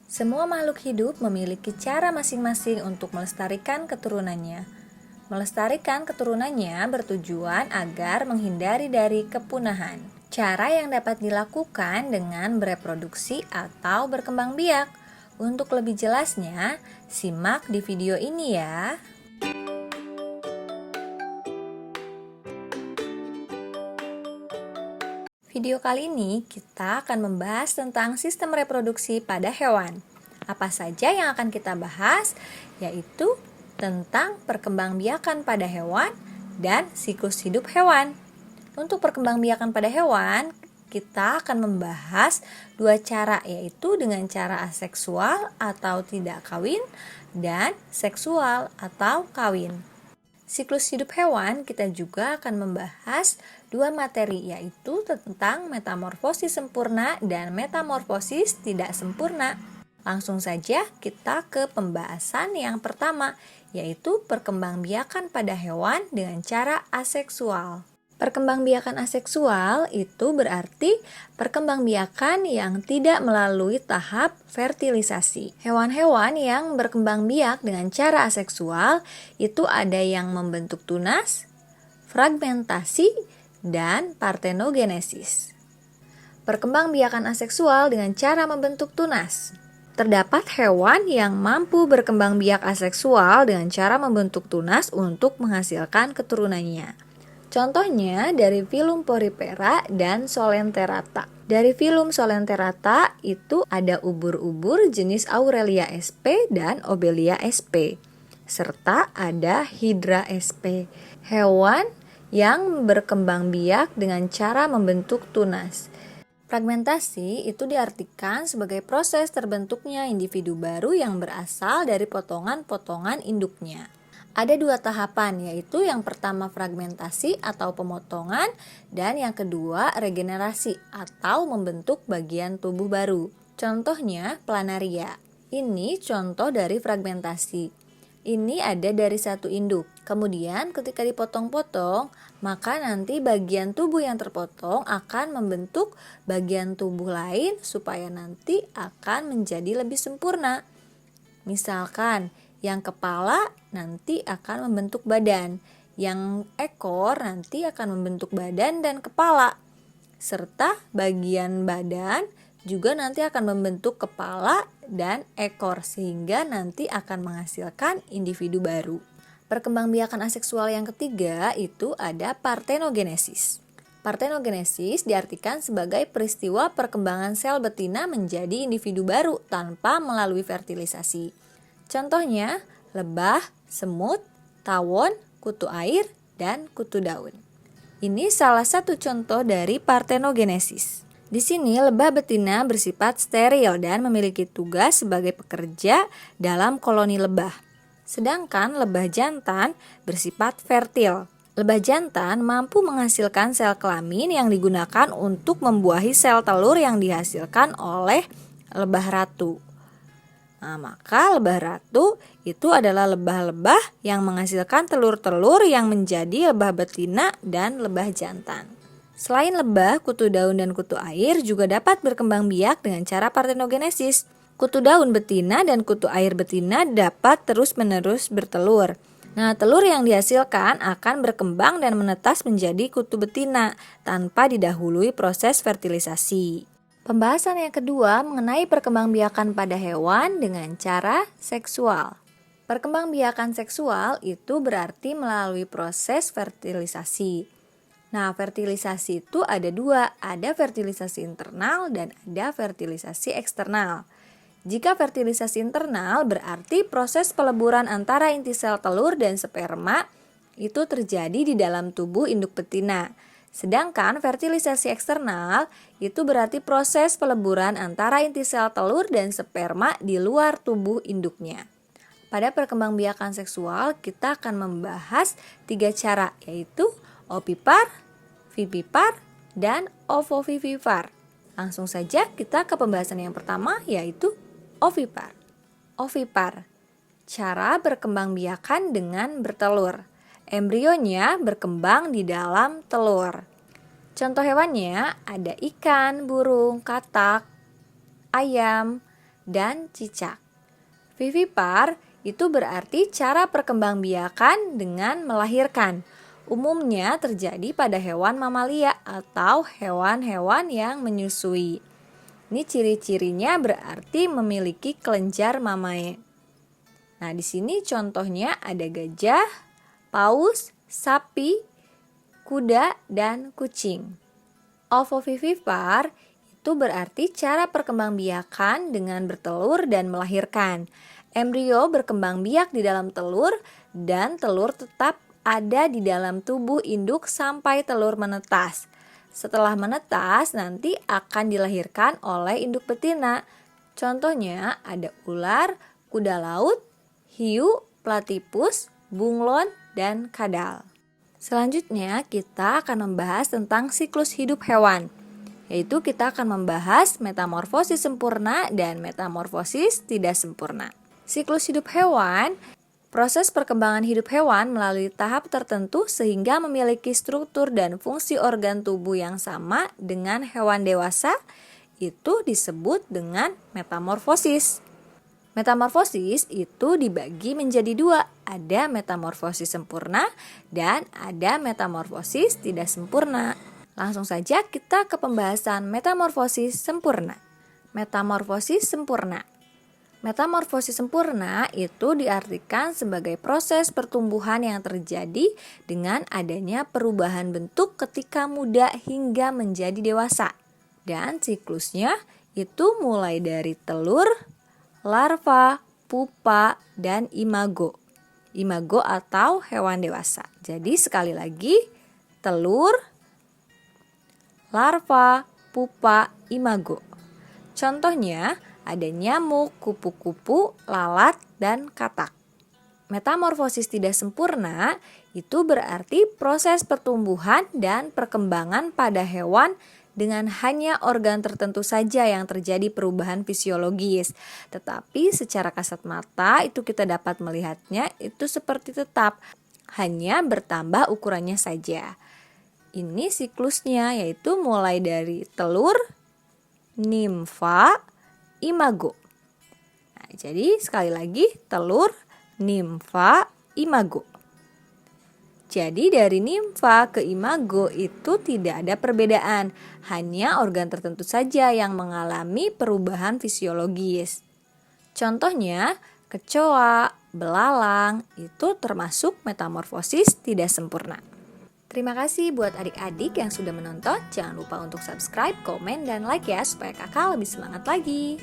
Semua makhluk hidup memiliki cara masing-masing untuk melestarikan keturunannya. Melestarikan keturunannya bertujuan agar menghindari dari kepunahan. Cara yang dapat dilakukan dengan bereproduksi atau berkembang biak. Untuk lebih jelasnya, simak di video ini ya. Video kali ini kita akan membahas tentang sistem reproduksi pada hewan. Apa saja yang akan kita bahas? Yaitu tentang perkembangbiakan pada hewan dan siklus hidup hewan. Untuk perkembangbiakan pada hewan, kita akan membahas dua cara, yaitu dengan cara aseksual atau tidak kawin dan seksual atau kawin. Siklus hidup hewan kita juga akan membahas dua materi, yaitu tentang metamorfosis sempurna dan metamorfosis tidak sempurna. Langsung saja kita ke pembahasan yang pertama, yaitu perkembangbiakan pada hewan dengan cara aseksual. Perkembangbiakan aseksual itu berarti perkembangbiakan yang tidak melalui tahap fertilisasi. Hewan-hewan yang berkembang biak dengan cara aseksual itu ada yang membentuk tunas, fragmentasi, dan partenogenesis. Perkembangbiakan aseksual dengan cara membentuk tunas. Terdapat hewan yang mampu berkembang biak aseksual dengan cara membentuk tunas untuk menghasilkan keturunannya. Contohnya dari filum Porifera dan Solenterata. Dari filum Solenterata itu ada ubur-ubur jenis Aurelia sp dan Obelia sp, serta ada Hydra sp, hewan yang berkembang biak dengan cara membentuk tunas. Fragmentasi itu diartikan sebagai proses terbentuknya individu baru yang berasal dari potongan-potongan induknya. Ada dua tahapan, yaitu yang pertama fragmentasi atau pemotongan dan yang kedua regenerasi atau membentuk bagian tubuh baru. Contohnya planaria. Ini contoh dari fragmentasi. Ini ada dari satu induk. Kemudian ketika dipotong-potong, maka nanti bagian tubuh yang terpotong akan membentuk bagian tubuh lain supaya nanti akan menjadi lebih sempurna. Misalkan yang kepala nanti akan membentuk badan, yang ekor nanti akan membentuk badan dan kepala, serta bagian badan juga nanti akan membentuk kepala dan ekor sehingga nanti akan menghasilkan individu baru. Perkembangbiakan aseksual yang ketiga itu ada partenogenesis. Partenogenesis diartikan sebagai peristiwa perkembangan sel betina menjadi individu baru tanpa melalui fertilisasi. Contohnya lebah, semut, tawon, kutu air, dan kutu daun. Ini salah satu contoh dari partenogenesis. Di sini lebah betina bersifat steril dan memiliki tugas sebagai pekerja dalam koloni lebah. Sedangkan lebah jantan bersifat fertil. Lebah jantan mampu menghasilkan sel kelamin yang digunakan untuk membuahi sel telur yang dihasilkan oleh lebah ratu. Nah, maka lebah ratu itu adalah lebah-lebah yang menghasilkan telur-telur yang menjadi lebah betina dan lebah jantan. Selain lebah, kutu daun dan kutu air juga dapat berkembang biak dengan cara partenogenesis. Kutu daun betina dan kutu air betina dapat terus-menerus bertelur. Nah, telur yang dihasilkan akan berkembang dan menetas menjadi kutu betina tanpa didahului proses fertilisasi. Pembahasan yang kedua mengenai perkembangbiakan pada hewan dengan cara seksual. Perkembangbiakan seksual itu berarti melalui proses fertilisasi. Nah, fertilisasi itu ada dua, ada fertilisasi internal dan ada fertilisasi eksternal. Jika fertilisasi internal berarti proses peleburan antara inti sel telur dan sperma itu terjadi di dalam tubuh induk betina. Sedangkan fertilisasi eksternal itu berarti proses peleburan antara inti sel telur dan sperma di luar tubuh induknya. Pada perkembangbiakan seksual kita akan membahas tiga cara, yaitu opipar, vivipar, dan ovovivipar. Langsung saja kita ke pembahasan yang pertama, yaitu ovipar. Ovipar, cara berkembangbiakan dengan bertelur. Embrionya berkembang di dalam telur. Contoh hewannya ada ikan, burung, katak, ayam, dan cicak. Vivipar itu berarti cara perkembangbiakan dengan melahirkan. Umumnya terjadi pada hewan mamalia atau hewan-hewan yang menyusui. Ini ciri-cirinya berarti memiliki kelenjar mamae. Nah, di sini contohnya ada gajah, paus, sapi, kuda, dan kucing. Ovovivipar itu berarti cara perkembangbiakan dengan bertelur dan melahirkan. Embrio berkembang biak di dalam telur dan telur tetap ada di dalam tubuh induk sampai telur menetas. Setelah menetas, nanti akan dilahirkan oleh induk betina. Contohnya ada ular, kuda laut, hiu, platypus, bunglon, dan kadal. Selanjutnya, kita akan membahas tentang siklus hidup hewan, yaitu kita akan membahas metamorfosis sempurna dan metamorfosis tidak sempurna. Siklus hidup hewan, proses perkembangan hidup hewan melalui tahap tertentu sehingga memiliki struktur dan fungsi organ tubuh yang sama dengan hewan dewasa, itu disebut dengan metamorfosis. Metamorfosis itu dibagi menjadi dua, ada metamorfosis sempurna dan ada metamorfosis tidak sempurna. Langsung saja kita ke pembahasan metamorfosis sempurna. Metamorfosis sempurna. Metamorfosis sempurna itu diartikan sebagai proses pertumbuhan yang terjadi dengan adanya perubahan bentuk ketika muda hingga menjadi dewasa. Dan siklusnya itu mulai dari telur, larva, pupa, dan imago. Imago atau hewan dewasa. Jadi sekali lagi, telur, larva, pupa, imago. Contohnya ada nyamuk, kupu-kupu, lalat, dan katak. Metamorfosis tidak sempurna itu berarti proses pertumbuhan dan perkembangan pada hewan dengan hanya organ tertentu saja yang terjadi perubahan fisiologis. Tetapi secara kasat mata itu kita dapat melihatnya itu seperti tetap, hanya bertambah ukurannya saja. Ini siklusnya yaitu mulai dari telur, nimfa, imago. Nah, jadi sekali lagi telur, nimfa, imago. Jadi dari nimfa ke imago itu tidak ada perbedaan, hanya organ tertentu saja yang mengalami perubahan fisiologis. Contohnya kecoa, belalang itu termasuk metamorfosis tidak sempurna. Terima kasih buat adik-adik yang sudah menonton. Jangan lupa untuk subscribe, komen, dan like ya supaya kakak lebih semangat lagi.